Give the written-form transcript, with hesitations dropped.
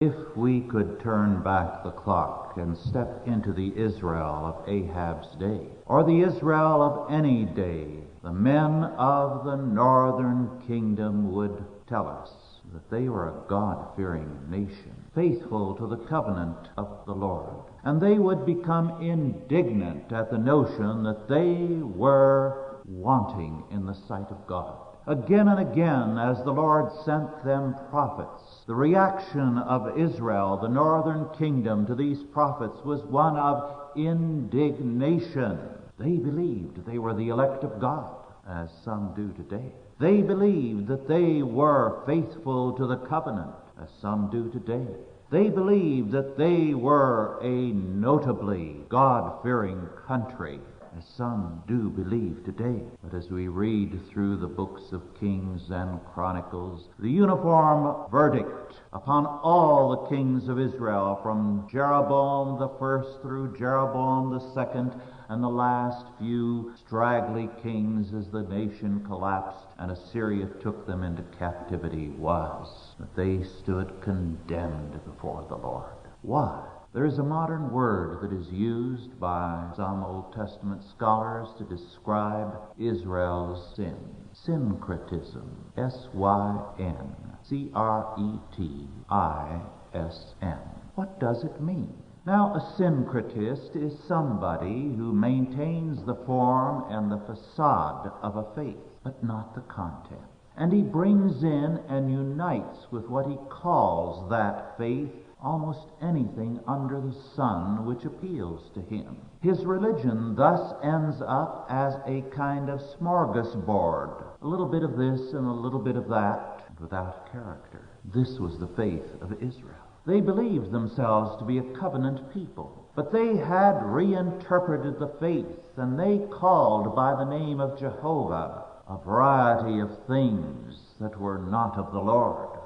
If we could turn back the clock and step into the Israel of Ahab's day, or the Israel of any day, the men of the northern kingdom would tell us that they were a God-fearing nation, faithful to the covenant of the Lord. And they would become indignant at the notion that they were wanting in the sight of God. Again and again, as the Lord sent them prophets, the reaction of Israel, the northern kingdom, to these prophets was one of indignation. They believed they were the elect of God, as some do today. They believed that they were faithful to the covenant, as some do today. They believed that they were a notably God-fearing country, as some do believe today. But as we read through the books of Kings and Chronicles, the uniform verdict upon all the kings of Israel, from Jeroboam the first through Jeroboam the second, and the last few straggly kings as the nation collapsed and Assyria took them into captivity, was that they stood condemned before the Lord. Why? There is a modern word that is used by some Old Testament scholars to describe Israel's sin. Syncretism. S-Y-N-C-R-E-T-I-S-N. What does it mean? Now, a syncretist is somebody who maintains the form and the facade of a faith, but not the content. And he brings in and unites with what he calls that faith almost anything under the sun which appeals to him. His religion thus ends up as a kind of smorgasbord, a little bit of this and a little bit of that, without character. This was the faith of Israel. They believed themselves to be a covenant people, but they had reinterpreted the faith, and they called by the name of Jehovah a variety of things that were not of the Lord.